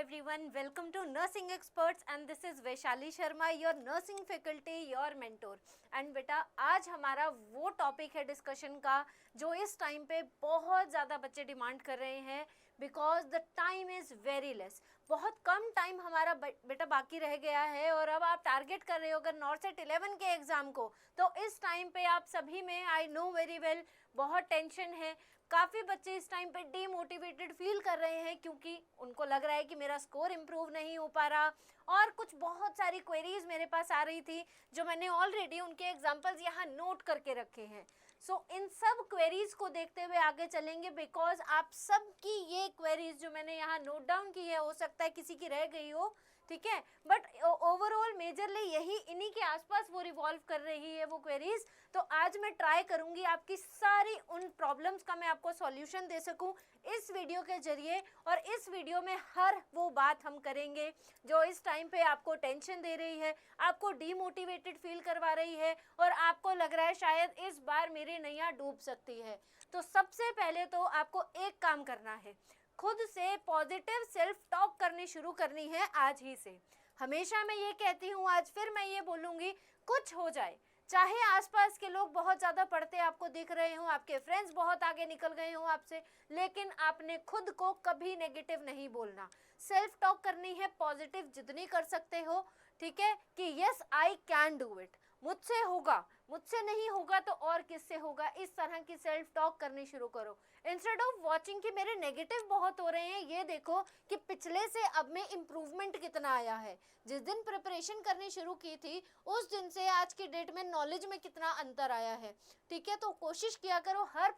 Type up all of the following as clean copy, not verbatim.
everyone, welcome to Nursing Experts and this is Vaishali Sharma, your nursing faculty, your mentor. And बेटा आज हमारा वो topic है डिस्कशन का जो इस टाइम पे बहुत ज़्यादा बच्चे डिमांड कर रहे हैं because the time is very less. बहुत कम टाइम हमारा बेटा बाकी रह गया है और अब आप टारगेट कर रहे हो अगर नॉर्सेट 11 के एग्ज़ाम को, तो इस टाइम पे आप सभी में आई नो वेरी वेल बहुत टेंशन है. काफ़ी बच्चे इस टाइम पे डीमोटिवेटेड फील कर रहे हैं क्योंकि उनको लग रहा है कि मेरा स्कोर इम्प्रूव नहीं हो पा रहा और कुछ बहुत सारी क्वेरीज मेरे पास आ रही थी जो मैंने ऑलरेडी उनके एग्जांपल्स यहाँ नोट करके रखे हैं. सो इन सब क्वेरीज को देखते हुए आगे चलेंगे बिकॉज आप सबकी ये क्वेरीज जो मैंने यहाँ नोट डाउन की है हो सकता है किसी की रह गई हो, ठीक है, बट ओवरऑल मेजरली यही इन्हीं के आसपास वो रिवॉल्व कर रही है वो क्वेरीज. तो आज मैं ट्राई करूंगी आपकी सारी उन प्रॉब्लम्स का मैं आपको सॉल्यूशन दे सकूं इस वीडियो के जरिए. और इस वीडियो में हर वो बात हम करेंगे जो इस टाइम पे आपको टेंशन दे रही है, आपको डीमोटिवेटेड फील करवा रही है और आपको लग रहा है शायद इस बार मेरी नैया डूब सकती है. तो सबसे पहले तो आपको एक काम करना है, खुद से पॉजिटिव सेल्फ टॉक करनी शुरू करनी है आज ही से. हमेशा मैं ये कहती हूँ, आज फिर मैं ये बोलूँगी, कुछ हो जाए, चाहे आसपास के लोग बहुत ज़्यादा पढ़ते आपको दिख रहे हों, आपके फ्रेंड्स बहुत आगे निकल गए हों आपसे, लेकिन आपने खुद को कभी नेगेटिव नहीं बोलना. सेल्फ टॉक करनी है पॉजिटिव जितनी कर सकते हो, ठीक है, कि yes I can do it, मुझसे होगा, मुझसे नहीं होगा तो और किससे होगा. इस तरह की सेल्फ टॉक करनी शुरू करो इंस्टेड ऑफ वॉचिंग कि मेरे नेगेटिव बहुत हो रहे हैं. ये देखो कि पिछले से अब में इम्प्रूवमेंट कितना आया है. जिस दिन प्रिपरेशन करनी शुरू की थी उस दिन से आज की डेट में नॉलेज में कितना अंतर आया है, ठीक है. तो कोशिश किया करो हर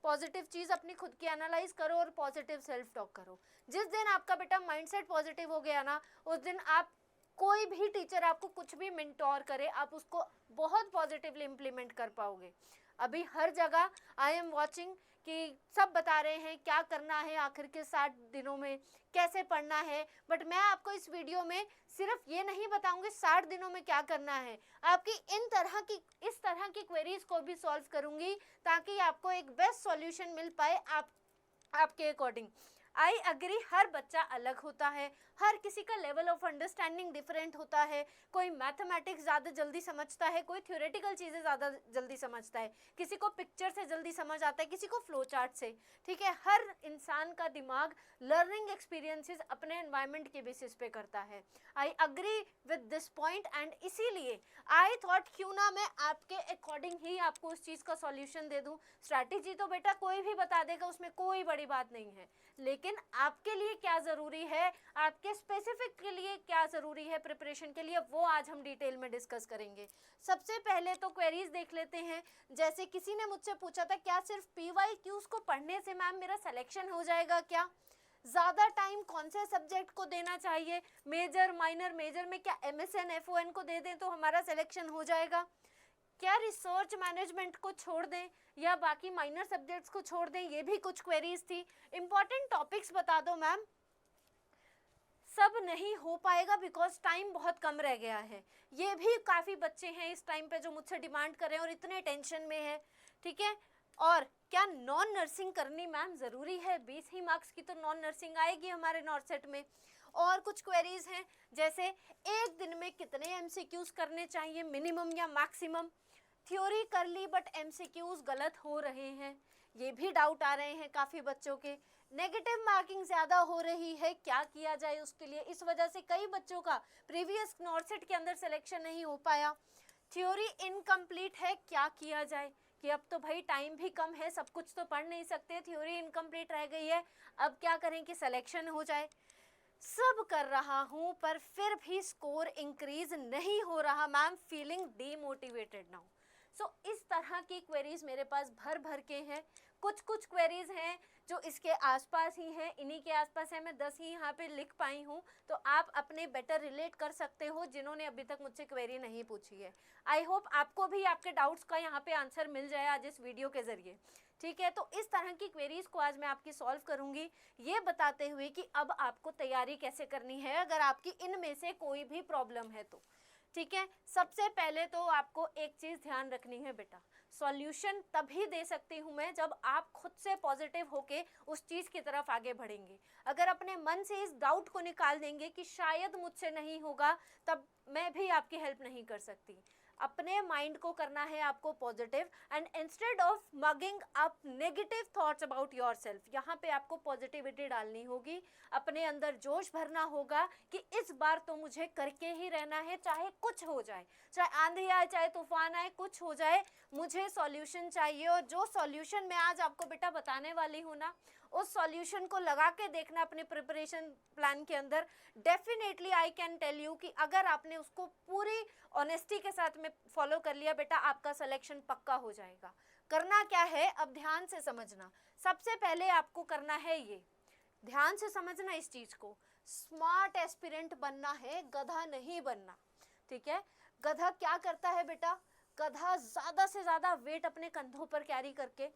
पॉजिटिव चीज़ अपनी खुद की एनालाइज करो और पॉजिटिव सेल्फ टॉक करो. जिस दिन आपका बेटा माइंडसेट पॉजिटिव हो गया ना, उस दिन आप कोई भी टीचर आपको कुछ भी मेंटोर करे आप उसको बहुत पॉजिटिवली इम्प्लीमेंट कर पाओगे. अभी हर जगह आई एम वॉचिंग कि सब बता रहे हैं क्या करना है आखिर के 60 दिनों में, कैसे पढ़ना है, बट मैं आपको इस वीडियो में सिर्फ ये नहीं बताऊंगी 60 दिनों में क्या करना है, आपकी इस तरह की क्वेरीज को भी सॉल्व करूंगी ताकि आपको एक बेस्ट सॉल्यूशन मिल पाए आपके अकॉर्डिंग. आई अग्री, हर बच्चा अलग होता है, हर किसी का लेवल ऑफ अंडरस्टैंडिंग डिफरेंट होता है. कोई मैथमेटिक्स ज़्यादा जल्दी समझता है, कोई थ्योरेटिकल चीज़ें ज़्यादा जल्दी समझता है, किसी को पिक्चर से जल्दी समझ आता है, किसी को फ्लो चार्ट से, ठीक है. हर इंसान का दिमाग लर्निंग एक्सपीरियंसेस अपने एनवायरनमेंट के बेसिस पे करता है. I agree with this point and इसीलिए आई थॉट क्यों ना मैं आपके अकॉर्डिंग ही आपको उस चीज़ का सॉल्यूशन दे दूँ. स्ट्रैटेजी तो बेटा कोई भी बता देगा, उसमें कोई बड़ी बात नहीं है, लेकिन आपके लिए क्या ज़रूरी है, आपके स्पेसिफिक के लिए क्या ज़रूरी है प्रिपरेशन के लिए, वो आज हम डिटेल में डिस्कस करेंगे. सबसे पहले तो क्वेरीज देख लेते हैं. जैसे किसी ने मुझसे पूछा था क्या सिर्फ PYQs को पढ़ने से मैम मेरा सिलेक्शन हो जाएगा क्या, ज़्यादा टाइम कौन से सब्जेक्ट को देना चाहिए, मेजर माइनर, मेजर में क्या MSN FON को दे दें तो हमारा सिलेक्शन हो जाएगा, क्या रिसर्च मैनेजमेंट को छोड़ दें या बाकी माइनर सब्जेक्ट्स को छोड़ दें, ये भी कुछ क्वेरीज थी. इंपॉर्टेंट टॉपिक्स बता दो मैम. सब नहीं हो पाएगा बिकॉज टाइम बहुत कम रह गया है. ये भी काफ़ी बच्चे हैं इस टाइम पे जो मुझसे डिमांड कर रहे हैं और इतने टेंशन में है, ठीक है. और क्या नॉन नर्सिंग करनी मैम ज़रूरी है, 20 ही मार्क्स की तो नॉन नर्सिंग आएगी हमारे नॉर्सेट में. और कुछ क्वेरीज हैं जैसे एक दिन में कितने MCQs करने चाहिए, मिनिमम या मैक्सिमम. थ्योरी कर ली बट MCQs गलत हो रहे हैं, ये भी डाउट आ रहे हैं काफ़ी बच्चों के. नेगेटिव मार्किंग ज़्यादा हो रही है, क्या किया जाए उसके लिए, इस वजह से कई बच्चों का प्रीवियस नॉर्सेट के अंदर सिलेक्शन नहीं हो पाया. थ्योरी इनकम्प्लीट है, क्या किया जाए कि अब तो भाई टाइम भी कम है, सब कुछ तो पढ़ नहीं सकते, थ्योरी इनकम्प्लीट रह गई है, अब क्या करें कि सिलेक्शन हो जाए. सब कर रहा हूँ पर फिर भी स्कोर इंक्रीज नहीं हो रहा मैम, फीलिंग डीमोटिवेटेड नाउ. सो इस तरह की क्वेरीज मेरे पास भर भर के हैं. कुछ क्वेरीज हैं जो इसके आसपास ही हैं, इन्हीं के आसपास है, मैं 10 ही यहाँ पे लिख पाई हूँ, तो आप अपने बेटर रिलेट कर सकते हो जिन्होंने अभी तक मुझसे क्वेरी नहीं पूछी है. आई होप आपको भी आपके डाउट्स का यहाँ पे आंसर मिल जाए आज इस वीडियो के ज़रिए, ठीक है. तो इस तरह की क्वेरीज को आज मैं आपकी सॉल्व करूँगी, ये बताते हुए कि अब आपको तैयारी कैसे करनी है अगर आपकी इनमें से कोई भी प्रॉब्लम है तो, ठीक है. सबसे पहले तो आपको एक चीज़ ध्यान रखनी है बेटा, सॉल्यूशन तभी दे सकती हूँ मैं जब आप खुद से पॉजिटिव होके उस चीज़ की तरफ आगे बढ़ेंगे। अगर अपने मन से इस डाउट को निकाल देंगे कि शायद मुझसे नहीं होगा, तब मैं भी आपकी हेल्प नहीं कर सकती। अपने माइंड को करना है आपको positive, and instead of mugging up negative thoughts about yourself, यहाँ पे आपको पॉजिटिविटी डालनी होगी, अपने अंदर जोश भरना होगा कि इस बार तो मुझे करके ही रहना है, चाहे कुछ हो जाए, चाहे आंधी आए, चाहे तूफान आए, कुछ हो जाए, मुझे सॉल्यूशन चाहिए। और जो सॉल्यूशन मैं आज आपको बेटा बताने वाली हूँ ना, उस सॉल्यूशन को लगा के देखना अपने प्रिपरेशन प्लान के अंदर। Definitely I can tell you कि अगर आपने उसको पूरी ऑनेस्टी के साथ में फॉलो कर लिया बेटा, आपका सिलेक्शन पक्का हो जाएगा। करना क्या है, अब ध्यान से समझना। सबसे पहले आपको करना है ये, ध्यान से समझना इस चीज को, स्मार्ट एस्पिरेंट बनना है, गधा नहीं बनना। ठीक है, गधा क्या करता है बेटा, गधा ज्यादा से ज्यादा वेट अपने कंधों पर कैरी करके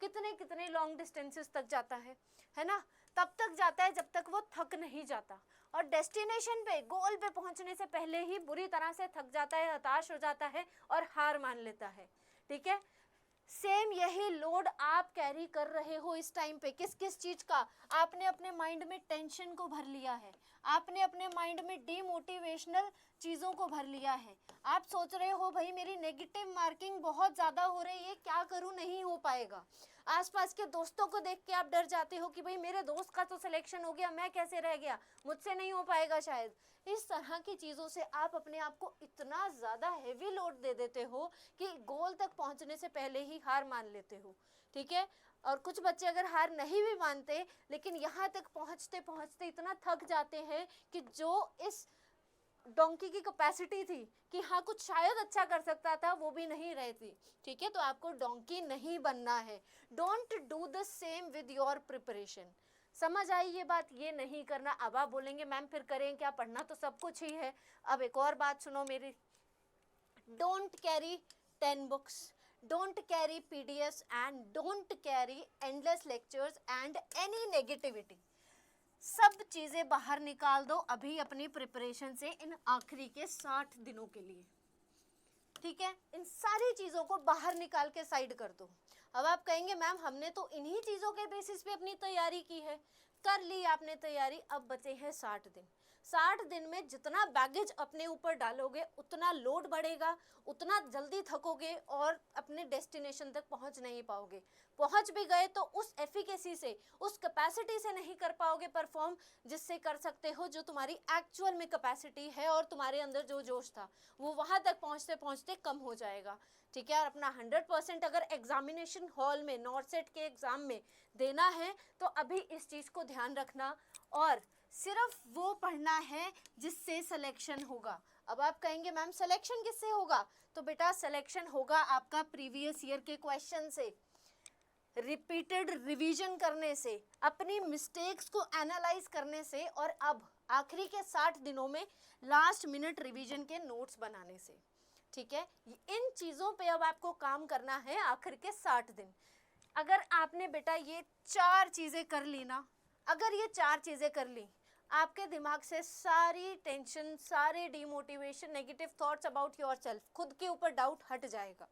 कितने कितने लॉन्ग डिस्टेंसेस तक जाता है ना, तब तक जाता है जब तक वो थक नहीं जाता, और डेस्टिनेशन पे, गोल पे पहुंचने से पहले ही बुरी तरह से थक जाता है, हताश हो जाता है और हार मान लेता है। ठीक है, सेम यही लोड आप कैरी कर रहे हो इस टाइम पे। किस किस चीज का, आपने अपने माइंड में टेंशन को भर लिया है, आपने अपने माइंड में डीमोटिवेशनल चीजों को भर लिया है, आप सोच रहे हो भाई मेरी नेगेटिव मार्किंग बहुत ज्यादा हो रही है, क्या करूं, नहीं हो पाएगा। आसपास के दोस्तों को देख के आप डर जाते हो कि भाई मेरे दोस्त का तो सिलेक्शन हो गया, मैं कैसे रह गया, मुझसे नहीं हो पाएगा शायद। इस तरह की चीजों से आप अपने आप को इतना ज्यादा हेवी लोड दे देते हो कि गोल तक पहुंचने से पहले ही हार मान लेते हो। ठीक है, और कुछ बच्चे अगर हार नहीं भी मानते, लेकिन यहाँ तक पहुंचते पहुंचते इतना थक जाते हैं कि जो इस डोंकी की कैपेसिटी थी कि हाँ कुछ शायद अच्छा कर सकता था, वो भी नहीं रहती। ठीक है, तो आपको डोंकी नहीं बनना है। Don't do the same with your preparation. समझ आई ये बात, ये नहीं करना। अब आप बोलेंगे मैम फिर करें क्या, पढ़ना तो सब कुछ ही है। अब एक और बात सुनो मेरी, don't carry 10 books, don't carry PDFs and don't carry endless lectures and any negativity। सब चीजें बाहर निकाल दो अभी अपनी प्रिपरेशन से, इन आखिरी के 60 दिनों के लिए। ठीक है, इन सारी चीजों को बाहर निकाल के साइड कर दो। अब आप कहेंगे मैम हमने तो इन्हीं चीजों के बेसिस पे अपनी तैयारी की है, कर ली आपने तैयारी, अब बचे हैं 60 दिन। 60 दिन में जितना बैगेज अपने ऊपर डालोगे उतना लोड बढ़ेगा, उतना जल्दी थकोगे और अपने डेस्टिनेशन तक पहुंच नहीं पाओगे। पहुंच भी गए तो उस एफिकेसी से, उस कैपेसिटी से नहीं कर पाओगे परफॉर्म जिससे कर सकते हो, जो तुम्हारी एक्चुअल में कैपेसिटी है और तुम्हारे अंदर जो जोश था वो वहां तक पहुंचते पहुंचते कम हो जाएगा। ठीक है, और अपना 100% अगर एग्जामिनेशन हॉल में, नॉर्थ सेट के एग्जाम में देना है तो अभी इस चीज को ध्यान रखना, और सिर्फ वो पढ़ना है जिससे सिलेक्शन होगा। अब आप कहेंगे मैम सिलेक्शन किससे होगा, तो बेटा सिलेक्शन होगा आपका प्रीवियस ईयर के क्वेश्चन से, रिपीटेड रिवीजन करने से, अपनी मिस्टेक्स को एनालाइज करने से, और अब आखिरी के 60 दिनों में लास्ट मिनट रिवीजन के नोट्स बनाने से। ठीक है, इन चीजों पे अब आपको काम करना है आखिर के 60 दिन। अगर आपने बेटा ये 4 चीजें कर ली ना, अगर ये 4 चीजें कर ली, आपके दिमाग से सारी टेंशन, सारे demotivation, negative thoughts about yourself, खुद के ऊपर डाउट हट जाएगा।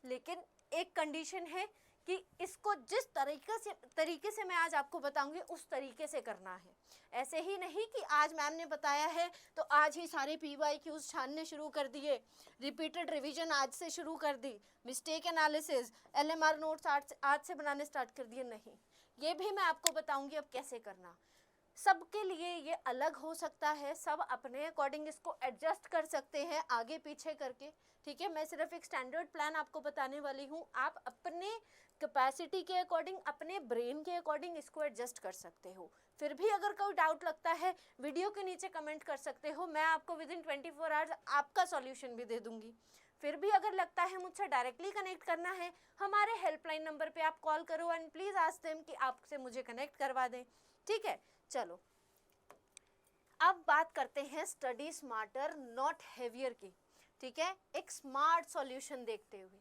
लेकिन एक कंडीशन है कि इसको जिस तरीके से मैं आज आपको बताऊंगी उस तरीके से करना है। ऐसे ही नहीं कि आज मैम ने बताया है तो आज ही सारे PYQs छानने शुरू कर दिए, रिपीटेड रिवीजन आज से शुरू कर दी, मिस्टेक एनालिसिस, LMR नोट्स आज से बनाने स्टार्ट कर दिए। नहीं, ये भी मैं आपको बताऊंगी अब कैसे करना। सबके लिए ये अलग हो सकता है, सब अपने अकॉर्डिंग इसको एडजस्ट कर सकते हैं आगे पीछे करके। ठीक है, मैं सिर्फ एक स्टैंडर्ड प्लान आपको बताने वाली हूँ, आप अपने कैपेसिटी के अकॉर्डिंग, अपने ब्रेन के अकॉर्डिंग इसको एडजस्ट कर सकते हो। फिर भी अगर कोई डाउट लगता है वीडियो के नीचे कमेंट कर सकते हो, मैं आपको विदिन 24 आवर्स आपका सॉल्यूशन भी दे दूंगी। फिर भी अगर लगता है मुझसे डायरेक्टली कनेक्ट करना है, हमारे हेल्पलाइन नंबर पे आप कॉल करो एंड प्लीज आस्क देम कि आपसे मुझे कनेक्ट करवा दें। ठीक है, चलो अब बात करते हैं स्टडी स्मार्टर नॉट हेवियर की। ठीक है, एक स्मार्ट सॉल्यूशन देखते हुए,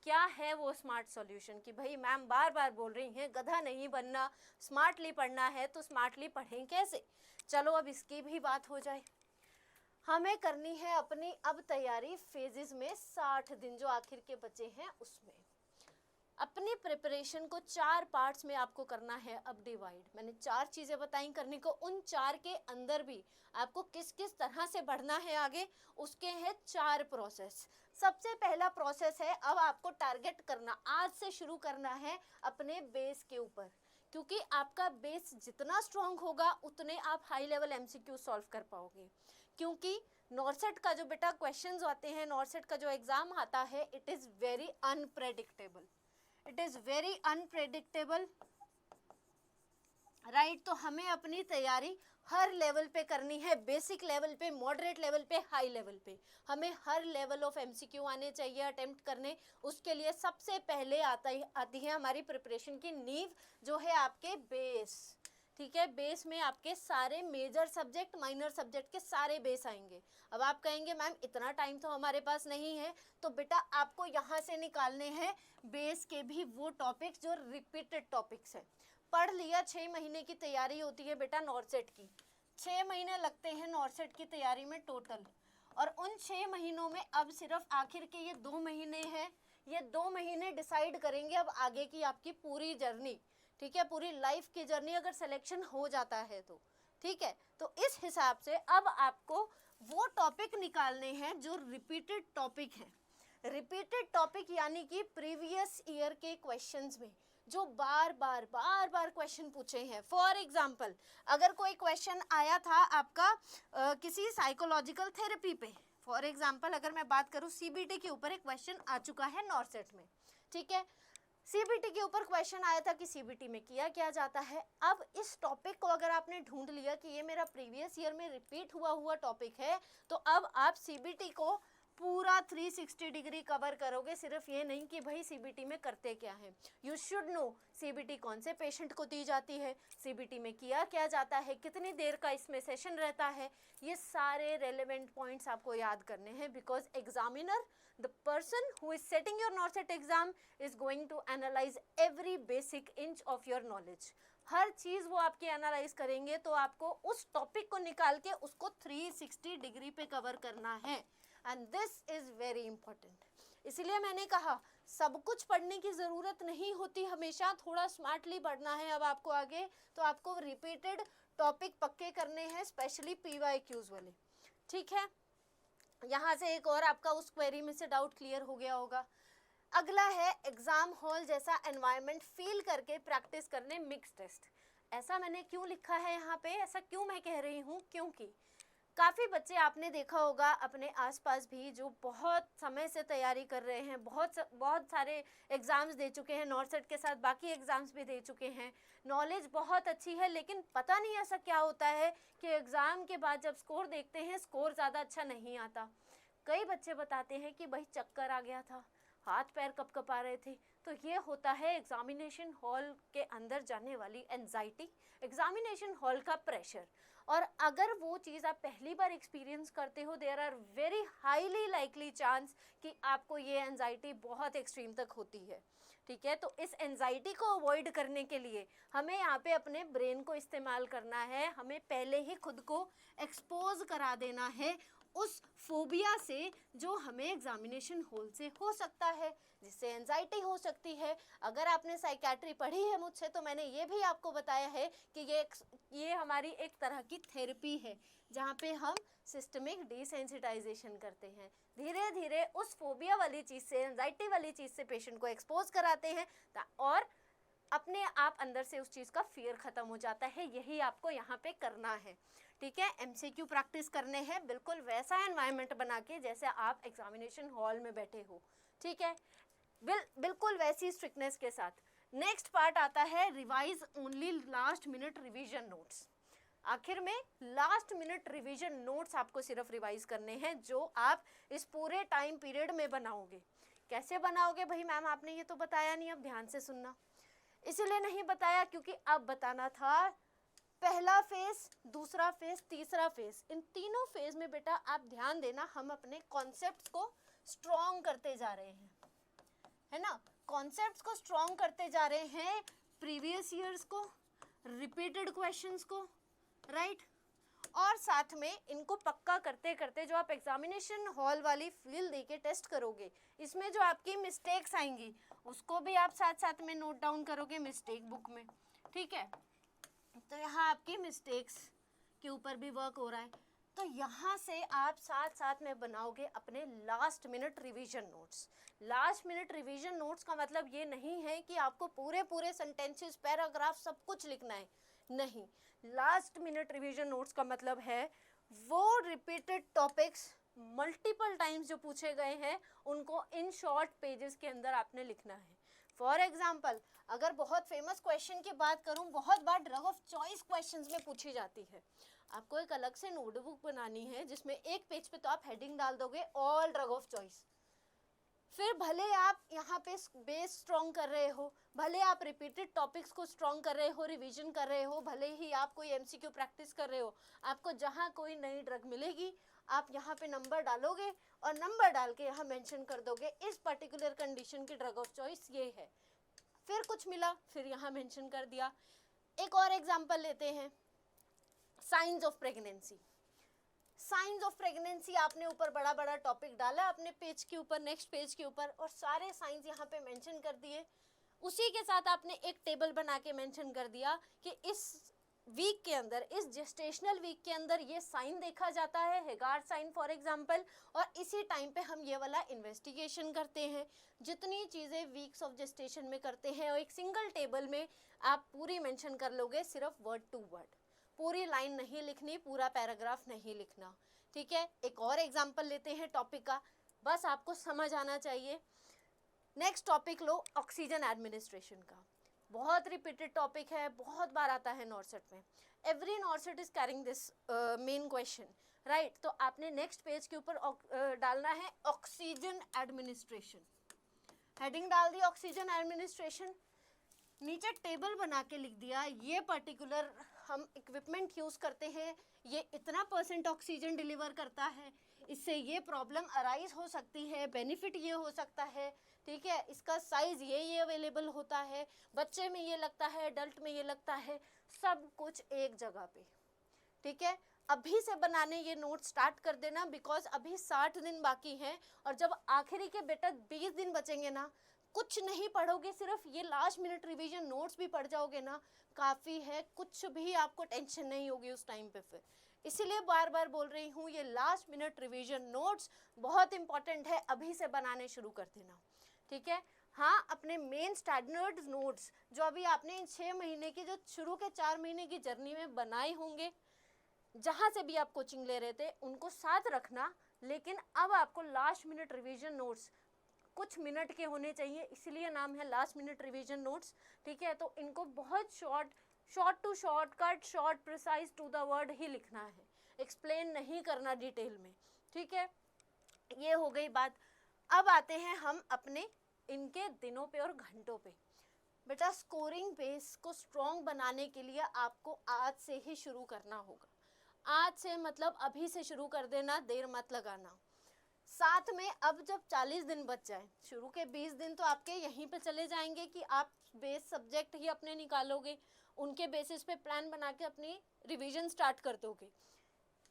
क्या है वो स्मार्ट सॉल्यूशन कि भाई मैम बार बार बोल रही हैं गधा नहीं बनना, स्मार्टली पढ़ना है, तो स्मार्टली पढ़ें कैसे। चलो अब इसकी भी बात हो जाए। हमें करनी है अपनी अब तैयारी फेजेस में, 60 दिन जो आखिर के बचे हैं उसमें। अपनी प्रिपरेशन को 4 पार्ट्स में आपको करना है अब डिवाइड। मैंने 4 चीज़ें बताई करने को, उन 4 के अंदर भी आपको किस किस तरह से बढ़ना है आगे, उसके हैं 4 प्रोसेस। सबसे पहला प्रोसेस है, अब आपको टारगेट करना, आज से शुरू करना है अपने बेस के ऊपर, क्योंकि आपका बेस जितना स्ट्रांग होगा उतने आप हाई लेवल एमसीक्यू सॉल्व कर पाओगे। क्योंकि नॉर्सेट का जो बेटा क्वेश्चंस आते हैं, नॉर्सेट का जो एग्जाम आता है, it is very unpredictable, it is very unpredictable, right. तो हमें अपनी तैयारी हर लेवल पे करनी है, बेसिक लेवल पे, मॉडरेट लेवल पे, हाई लेवल पे। हमें हर लेवल ऑफ एमसीक्यू आने चाहिए अटेम्प्ट करने। उसके लिए सबसे पहले आती है हमारी प्रिपरेशन की नींव, जो है आपके बेस। ठीक है, बेस में आपके सारे मेजर सब्जेक्ट, माइनर सब्जेक्ट के सारे बेस आएंगे। अब आप कहेंगे मैम इतना टाइम तो हमारे पास नहीं है, तो बेटा आपको यहाँ से निकालने हैं बेस के भी वो टॉपिक्स जो रिपीटेड टॉपिक्स हैं। पढ़ लिया, 6 महीने की तैयारी होती है बेटा नॉर्सेट की, 6 महीने लगते हैं नॉर्सेट की तैयारी में टोटल। और उन 6 महीनों में अब सिर्फ आखिर के ये 2 महीने हैं, ये 2 महीने डिसाइड करेंगे अब आगे की आपकी पूरी जर्नी। ठीक है, पूरी लाइफ की जर्नी अगर सिलेक्शन हो जाता है तो। ठीक है, तो इस हिसाब से अब आपको वो टॉपिक निकालने हैं जो रिपीटेड टॉपिक हैं। रिपीटेड टॉपिक यानी कि प्रीवियस ईयर के क्वेश्चंस में जो बार बार क्वेश्चन पूछे हैं। फॉर एग्जाम्पल, अगर कोई क्वेश्चन आया था आपका किसी साइकोलॉजिकल थेरेपी पे, फॉर एग्जाम्पल अगर मैं बात करूं सीबीटी के ऊपर एक क्वेश्चन आ चुका है नॉर्सेट में। ठीक है, सीबीटी के ऊपर क्वेश्चन आया था कि सीबीटी में किया क्या जाता है। अब इस टॉपिक को अगर आपने ढूंढ लिया कि ये मेरा प्रीवियस ईयर में रिपीट हुआ टॉपिक है, तो अब आप सीबीटी को पूरा 360 डिग्री कवर करोगे। सिर्फ ये नहीं कि भाई सीबीटी में करते क्या है, यू शुड नो सीबीटी कौन से पेशेंट को दी जाती है, सीबीटी में किया क्या जाता है, कितनी देर का इसमें सेशन रहता है, ये सारे रेलेवेंट पॉइंट्स आपको याद करने हैं। Because examiner, the person who is setting your NORCET exam is going to analyze every basic inch of your knowledge। हर चीज़ वो आपकी एनालाइज करेंगे, तो आपको उस टॉपिक को निकाल के उसको 360 डिग्री पे कवर करना है, and this is very important. इसलिए मैंने कहा सब कुछ पढ़ने की ज़रूरत नहीं होती, हमेशा थोड़ा स्मार्टली पढ़ना है। अब आपको आगे तो आपको रिपीटेड टॉपिक पक्के करने हैं, स्पेशली PYQs वाले। ठीक है, यहाँ से एक और आपका उस क्वेरी में से डाउट क्लियर हो गया होगा। अगला है एग्जाम हॉल जैसा एनवायरनमेंट फील करके प्रैक्टिस करने मिक्स टेस्ट। ऐसा मैंने क्यों लिखा है यहाँ पे, ऐसा क्यों मैं कह रही हूँ, क्योंकि काफ़ी बच्चे आपने देखा होगा अपने आसपास भी जो बहुत समय से तैयारी कर रहे हैं, बहुत सारे एग्ज़ाम्स दे चुके हैं, नॉर्सेट के साथ बाकी एग्ज़ाम्स भी दे चुके हैं, नॉलेज बहुत अच्छी है, लेकिन पता नहीं ऐसा क्या होता है कि एग्ज़ाम के बाद जब स्कोर देखते हैं स्कोर ज़्यादा अच्छा नहीं आता। कई बच्चे बताते हैं कि भाई चक्कर आ गया था, हाथ पैर कपकपा रहे थे। तो ये होता है एग्जामिनेशन हॉल के अंदर जाने वाली एंजाइटी, एग्जामिनेशन हॉल का प्रेशर। और अगर वो चीज़ आप पहली बार एक्सपीरियंस करते हो, there are very highly likely chance कि आपको ये एंजाइटी बहुत एक्सट्रीम तक होती है। ठीक है, तो इस एंजाइटी को अवॉइड करने के लिए हमें यहाँ पे अपने ब्रेन को इस्तेमाल करना है। हमें पहले ही खुद को एक्सपोज करा देना है उस फोबिया से जो हमें एग्जामिनेशन हॉल से हो सकता है, जिससे एंजाइटी हो सकती है। अगर आपने साइकेट्री पढ़ी है मुझसे, तो मैंने ये भी आपको बताया है कि ये हमारी एक तरह की थेरेपी है, जहाँ पे हम सिस्टमिक डिसेंसिटाइजेशन करते हैं। धीरे धीरे उस फोबिया वाली चीज़ से, एंजाइटी वाली चीज़ से पेशेंट को एक्सपोज कराते हैं, और अपने आप अंदर से उस चीज़ का फियर ख़त्म हो जाता है। यही आपको यहाँ पे करना है। ठीक है, MCQ प्रैक्टिस करने हैं बिल्कुल वैसा एनवायरनमेंट बना के जैसे आप एग्जामिनेशन हॉल में बैठे हो। ठीक है, बिल्कुल वैसी स्ट्रिक्टनेस के साथ। नेक्स्ट पार्ट आता है revise only last minute revision notes. आखिर में लास्ट मिनट रिवीजन नोट्स आपको सिर्फ रिवाइज करने हैं, जो आप इस पूरे टाइम पीरियड में बनाओगे। कैसे बनाओगे भाई मैम, आपने ये तो बताया नहीं, अब ध्यान से सुनना। इसीलिए नहीं बताया क्योंकि अब बताना था पहला फेज, दूसरा फेज, तीसरा फेज। इन तीनों फेज में बेटा आप ध्यान देना, हम अपने कॉन्सेप्ट्स को स्ट्रॉन्ग करते जा रहे हैं, है ना। कॉन्सेप्ट्स को स्ट्रॉन्ग करते जा रहे हैं, प्रीवियस ईयर्स को, रिपीटेड क्वेश्चंस को, राइट। और साथ में इनको पक्का करते करते जो आप एग्जामिनेशन हॉल वाली फील देके टेस्ट करोगे, इसमें जो आपकी मिस्टेक्स आएंगी उसको भी आप साथ साथ में नोट डाउन करोगे मिस्टेक बुक में, ठीक है। तो यहाँ आपकी मिस्टेक्स के ऊपर भी वर्क हो रहा है। तो यहाँ से आप साथ साथ में बनाओगे अपने last minute revision notes. Last minute revision notes का मतलब ये नहीं है कि आपको पूरे पूरे सेंटेंसेस, पैराग्राफ सब कुछ लिखना है, नहीं। लास्ट मिनट रिवीजन नोट्स का मतलब है वो रिपीटेड टॉपिक्स मल्टीपल टाइम्स जो पूछे गए हैं उनको इन शॉर्ट पेजेस के अंदर आपने लिखना है। फॉर एग्जाम्पल, अगर बहुत फेमस क्वेश्चन की बात करूं, बहुत बार ड्रग ऑफ चॉइस क्वेश्चंस में पूछी जाती है। आपको एक अलग से नोटबुक बनानी है जिसमें एक पेज पे तो आप हेडिंग डाल दोगे ऑल ड्रग ऑफ चॉइस। फिर भले आप यहाँ पे बेस स्ट्रॉन्ग कर रहे हो, भले आप रिपीटेड टॉपिक्स को स्ट्रॉन्ग कर रहे हो, रिवीजन कर रहे हो, भले ही आप कोई एमसीक्यू प्रैक्टिस कर रहे हो, आपको जहाँ कोई नई ड्रग मिलेगी आप यहाँ पे नंबर डालोगे और नंबर डाल के यहाँ मेंशन कर दोगे इस पर्टिकुलर कंडीशन की ड्रग ऑफ चॉइस ये है। फिर कुछ मिला, फिर यहाँ मेंशन कर दिया। एक और एग्जांपल लेते हैं, science of pregnancy. Science of pregnancy आपने ऊपर बड़ा बड़ा टॉपिक डाला अपने पेज के ऊपर, नेक्स्ट पेज के ऊपर, और सारे साइंस यहाँ पे मेंशन कर दिए। उसी के साथ आपने एक टेबल बना के मेंशन कर दिया कि इस वीक के अंदर, इस जेस्टेशनल वीक के अंदर ये साइन देखा जाता है, हेगार्ड साइन फॉर एग्जांपल, और इसी टाइम पे हम ये वाला इन्वेस्टिगेशन करते हैं। जितनी चीज़ें वीक्स ऑफ जेस्टेशन में करते हैं और एक सिंगल टेबल में आप पूरी मेंशन कर लोगे, सिर्फ वर्ड टू वर्ड, पूरी लाइन नहीं लिखनी, पूरा पैराग्राफ नहीं लिखना, ठीक है। एक और एग्जाम्पल लेते हैं टॉपिक का, बस आपको समझ आना चाहिए। नेक्स्ट टॉपिक लो, ऑक्सीजन एडमिनिस्ट्रेशन का। बहुत रिपीटेड टॉपिक है, बहुत बार आता है नॉर्सेट में। Every नॉर्सेट is carrying this main question, right. तो आपने नेक्स्ट पेज के ऊपर डालना है ऑक्सीजन एडमिनिस्ट्रेशन, हेडिंग डाल दी ऑक्सीजन एडमिनिस्ट्रेशन, नीचे टेबल बना के लिख दिया ये पर्टिकुलर हम इक्विपमेंट यूज करते हैं, ये इतना % ऑक्सीजन डिलीवर करता है, इससे ये प्रॉब्लम अराइज हो सकती है, बेनिफिट ये हो सकता है, ठीक है, इसका साइज ये अवेलेबल होता है, बच्चे में ये लगता है, अडल्ट में ये लगता है, सब कुछ एक जगह पे, ठीक है। अभी से बनाने ये नोट स्टार्ट कर देना, बिकॉज अभी 60 दिन बाकी हैं, और जब आखिरी के बेटा 20 दिन बचेंगे ना, कुछ नहीं पढ़ोगे, सिर्फ ये लास्ट मिनट रिवीजन नोट्स भी पढ़ जाओगे ना, काफ़ी है, कुछ भी आपको टेंशन नहीं होगी उस टाइम पे। फिर इसीलिए बार बार बोल रही हूँ, ये लास्ट मिनट रिवीजन नोट्स बहुत इंपॉर्टेंट है, अभी से बनाने शुरू कर देना, ठीक है। हाँ, अपने मेन स्टैंडर्ड नोट्स जो अभी आपने इन 6 महीने की, जो शुरू के 4 महीने की जर्नी में बनाए होंगे, जहाँ से भी आप कोचिंग ले रहे थे, उनको साथ रखना, लेकिन अब आपको लास्ट मिनट रिवीजन नोट्स कुछ मिनट के होने चाहिए, इसलिए नाम है लास्ट मिनट रिवीजन नोट्स, ठीक है। तो इनको बहुत short to short cut, short precise to the word ही लिखना है, एक्सप्लेन नहीं करना डिटेल में, ठीक है। ये हो गई बात। अब आते हैं हम अपने इनके दिनों पे और घंटों पे। बेटा, स्कोरिंग बेस को स्ट्रॉन्ग बनाने के लिए आपको आज से ही शुरू करना होगा। आज से मतलब अभी से शुरू कर देना, देर मत लगाना। साथ में अब जब 40 दिन बच जाए, शुरू के 20 दिन तो आपके यहीं पे चले जाएंगे कि आप बेस सब्जेक्ट ही अपने निकालोगे, उनके बेसिस पे प्लान बना के अपनी रिवीजन स्टार्ट कर दोगे।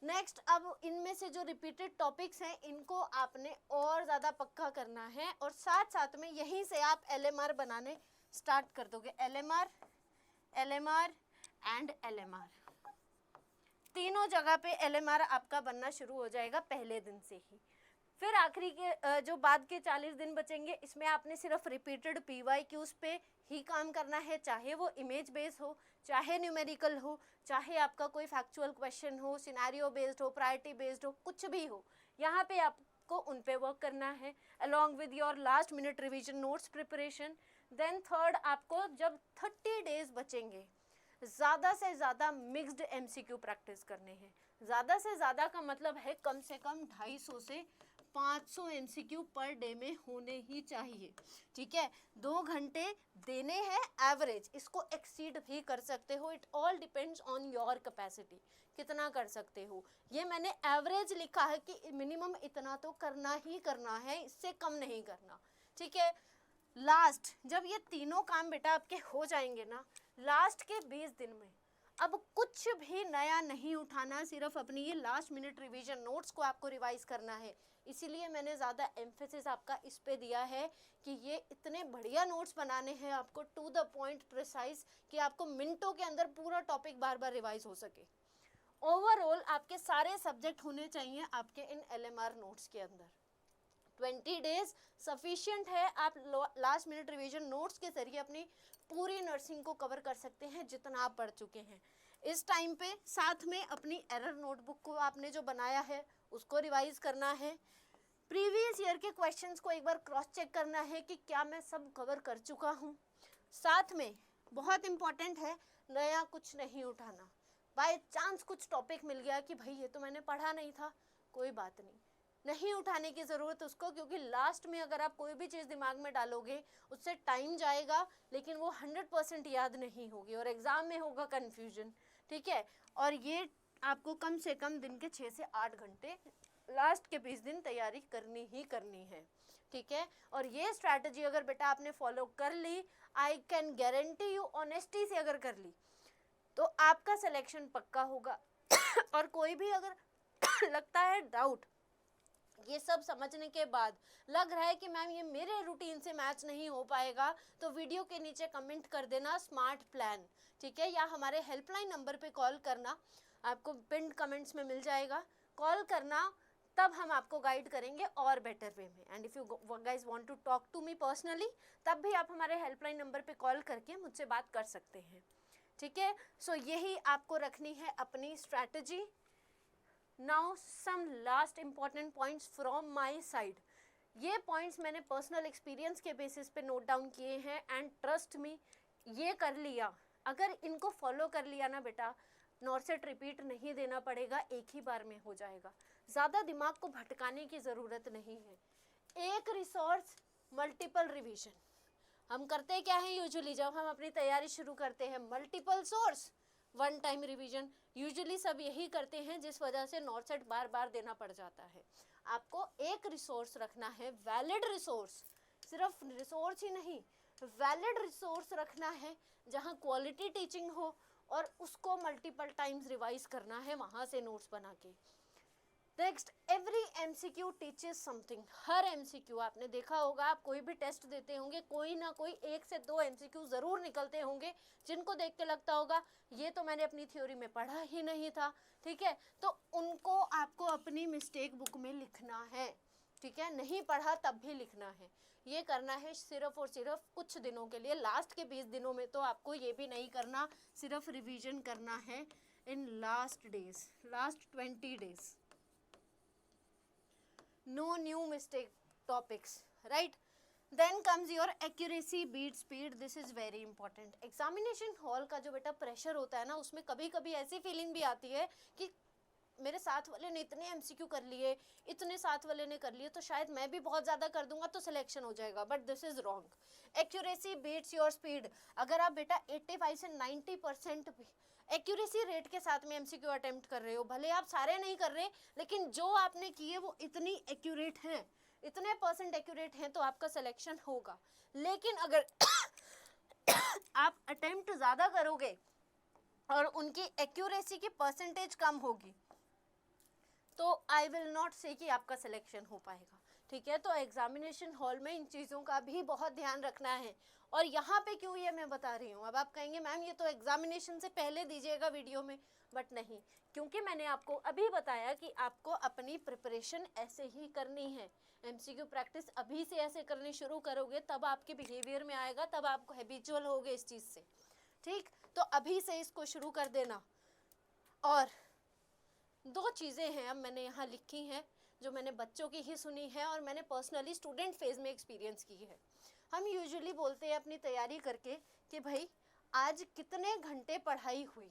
नेक्स्ट, अब इनमें से जो रिपीटेड टॉपिक्स हैं इनको आपने और ज़्यादा पक्का करना है, और साथ साथ में यहीं से आप LMR बनाने स्टार्ट कर दोगे। LMR एंड LMR, तीनों जगह पे LMR आपका बनना शुरू हो जाएगा पहले दिन से ही। फिर आखिरी के जो बाद के 40 दिन बचेंगे, इसमें आपने सिर्फ रिपीटेड PYQs पे ही काम करना है, चाहे वो इमेज बेस्ड हो, चाहे न्यूमेरिकल हो, चाहे आपका कोई फैक्चुअल क्वेश्चन हो, सिनेरियो बेस्ड हो, प्रायोरिटी बेस्ड हो, कुछ भी हो, यहाँ पे आपको उन पे वर्क करना है along with your last minute revision notes preparation. Then third, आपको जब 30 डेज बचेंगे, ज़्यादा से ज़्यादा मिक्स्ड MCQ प्रैक्टिस करने हैं। ज़्यादा से ज़्यादा का मतलब है कम से कम 250 से 500 MCQ पर डे में होने ही चाहिए, ठीक है। 2 घंटे देने हैं एवरेज, इसको एक्सीड भी कर सकते हो, it all depends on your capacity, कितना कर सकते हो। ये मैंने एवरेज लिखा है कि मिनिमम इतना तो करना ही करना है, इससे कम नहीं करना, ठीक है। लास्ट, जब ये तीनों काम बेटा आपके हो जाएंगे ना, लास्ट के 20 दिन में अब कुछ भी नया नहीं उठाना, सिर्फ अपनी ये लास्ट मिनट रिवीजन नोट्स को आपको रिवाइज करना है। इसीलिए मैंने ज़्यादा एम्फेसिस आपका इस पे दिया है कि ये इतने बढ़िया नोट्स बनाने हैं आपको, टू द पॉइंट प्रिसाइज, कि आपको मिनटों के अंदर पूरा टॉपिक बार बार रिवाइज हो सके। ओवरऑल आपके सारे सब्जेक्ट होने चाहिए आपके इन LMR नोट्स के अंदर। 20 डेज सफिशिएंट है, आप लास्ट मिनट रिवीजन नोट्स के जरिए अपनी पूरी नर्सिंग को कवर कर सकते हैं जितना आप पढ़ चुके हैं। इस टाइम पे साथ में अपनी एरर नोटबुक को आपने जो बनाया है उसको रिवाइज करना है, प्रीवियस ईयर के क्वेश्चंस को एक बार क्रॉस चेक करना है कि क्या मैं सब कवर कर चुका हूँ। साथ में बहुत इंपॉर्टेंट है, नया कुछ नहीं उठाना। बाय चांस कुछ टॉपिक मिल गया कि भाई ये तो मैंने पढ़ा नहीं था, कोई बात नहीं उठाने की ज़रूरत उसको, क्योंकि लास्ट में अगर आप कोई भी चीज़ दिमाग में डालोगे उससे टाइम जाएगा, लेकिन वो 100% याद नहीं होगी और एग्ज़ाम में होगा कन्फ्यूजन। ठीक है, और ये आपको कम से कम दिन के 6 से 8 घंटे लास्ट के 20 दिन तैयारी करनी ही करनी है। ठीक है, और ये स्ट्रैटेजी अगर बेटा आपने फॉलो कर ली, I can guarantee you, honesty से अगर कर ली तो आपका सिलेक्शन पक्का होगा। और कोई भी अगर लगता है डाउट, ये सब समझने के बाद लग रहा है कि मैम ये मेरे रूटीन से मैच नहीं हो पाएगा, तो वीडियो के नीचे कमेंट कर देना स्मार्ट प्लान। ठीक है, या हमारे हेल्पलाइन नंबर पे कॉल करना, आपको पिन्ड कमेंट्स में मिल जाएगा, कॉल करना, तब हम आपको गाइड करेंगे और बेटर वे में। And if you guys want to talk to me personally, तब भी आप हमारे हेल्पलाइन नंबर पे कॉल करके मुझसे बात कर सकते हैं। ठीक है, सो यही आपको रखनी है अपनी strategy. Now some last important points from my side. ये पॉइंट्स मैंने पर्सनल एक्सपीरियंस के बेसिस पे नोट डाउन किए हैं, एंड ट्रस्ट मी, ये कर लिया, अगर इनको फॉलो कर लिया ना बेटा, नॉर्सेट रिपीट नहीं देना पड़ेगा, एक ही बार में हो जाएगा, ज़्यादा दिमाग को भटकाने की ज़रूरत नहीं है। एक रिसोर्स, मल्टीपल रिवीजन। हम करते क्या है यूजुअली जब हम अपनी तैयारी शुरू करते हैं, multiple source, one time revision, usually सब यही करते हैं, जिस वजह से नॉर्सेट बार बार देना पड़ जाता है। आपको एक रिसोर्स रखना है, वैलिड रिसोर्स, सिर्फ रिसोर्स ही नहीं, वैलिड रिसोर्स रखना है जहां क्वालिटी टीचिंग हो, और उसको मल्टीपल टाइम्स रिवाइज करना है वहां से नोट्स बना के। Next, every MCQ teaches something. हर MCQ, आपने देखा होगा, आप कोई भी टेस्ट देते होंगे, कोई ना कोई 1 से 2 MCQ ज़रूर निकलते होंगे जिनको देख के लगता होगा ये तो मैंने अपनी थ्योरी में पढ़ा ही नहीं था। ठीक है, तो उनको आपको अपनी मिस्टेक बुक में लिखना है। ठीक है, नहीं पढ़ा तब भी लिखना है। ये करना है सिर्फ और सिर्फ कुछ दिनों के लिए, लास्ट के 20 दिनों में तो आपको ये भी नहीं करना, सिर्फ रिवीजन करना है in last days, last 20 days. No new mistake topics, right? Then comes your accuracy beat speed. This is very important. Examination hall का जो बेटा प्रेशर होता है ना, उसमें कभी कभी ऐसी फीलिंग भी आती है कि मेरे साथ वाले ने इतने MCQ कर लिए, इतने साथ वाले ने कर लिए, तो शायद मैं भी बहुत ज़्यादा कर दूंगा तो सिलेक्शन हो जाएगा, but this is wrong. Accuracy beats your speed. अगर आप बेटा 85 से 90% भी एक्यूरेसी रेट के साथ में MCQ अटेम्प्ट कर रहे हो, भले आप सारे नहीं कर रहे, लेकिन जो आपने किए वो इतनी एक्यूरेट हैं, इतने % एक्यूरेट हैं, तो आपका सिलेक्शन होगा। लेकिन अगर आप अटेम्प्ट ज़्यादा करोगे और उनकी एक्यूरेसी की परसेंटेज कम होगी, तो आई विल नॉट से कि आपका सिलेक्शन हो पाएगा। ठीक है, तो एग्जामिनेशन हॉल में इन चीज़ों का भी बहुत ध्यान रखना है। और यहाँ पे क्यों ये मैं बता रही हूँ, अब आप कहेंगे मैम ये तो एग्जामिनेशन से पहले दीजिएगा वीडियो में, बट नहीं, क्योंकि मैंने आपको अभी बताया कि आपको अपनी प्रिपरेशन ऐसे ही करनी है। MCQ प्रैक्टिस अभी से ऐसे करनी शुरू करोगे तब आपके बिहेवियर में आएगा, तब आप हैबिचुअल होगे इस चीज़ से। ठीक, तो अभी से इसको शुरू कर देना। और 2 चीज़ें हैं अब मैंने यहाँ लिखी हैं जो मैंने बच्चों की ही सुनी है और मैंने पर्सनली स्टूडेंट फेज में एक्सपीरियंस की है। हम यूजुअली बोलते हैं अपनी तैयारी करके कि भाई आज कितने घंटे पढ़ाई हुई,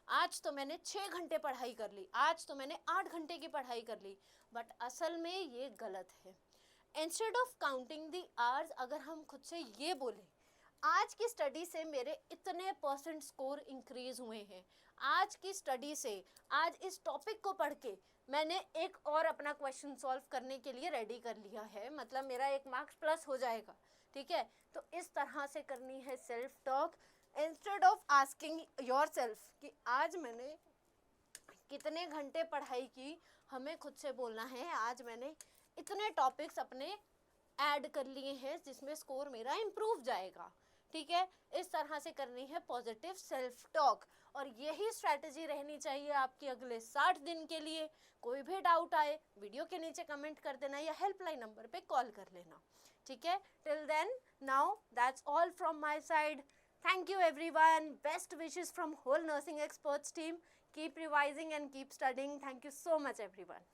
आज तो मैंने 6 घंटे पढ़ाई कर ली, आज तो मैंने 8 घंटे की पढ़ाई कर ली, बट असल में ये गलत है। Instead of counting the hours, अगर हम खुद से ये बोलें आज की स्टडी से मेरे इतने % स्कोर इंक्रीज हुए हैं, आज की स्टडी से, आज इस टॉपिक को पढ़ के मैंने एक और अपना क्वेश्चन सॉल्व करने के लिए रेडी कर लिया है, मतलब मेरा 1 मार्क्स प्लस हो जाएगा। ठीक है, तो इस तरह से करनी है self talk. Instead of asking your self कि आज मैंने कितने घंटे पढ़ाई की, हमें खुद से बोलना है आज मैंने इतने टॉपिक्स अपने ऐड कर लिए हैं जिसमें स्कोर मेरा इम्प्रूव जाएगा, ठीक है। इस तरह से करनी है पॉजिटिव सेल्फ टॉक, और यही स्ट्रैटेजी रहनी चाहिए आपकी अगले 60 दिन के लिए। कोई भी डाउट आए वीडियो के नीचे कमेंट कर देना या हेल्पलाइन नंबर पे कॉल कर लेना, ठीक है। Till then, now that's all from my side. Thank you everyone. Best wishes from whole Nursing Experts team. Keep revising and keep studying. Thank you so much everyone.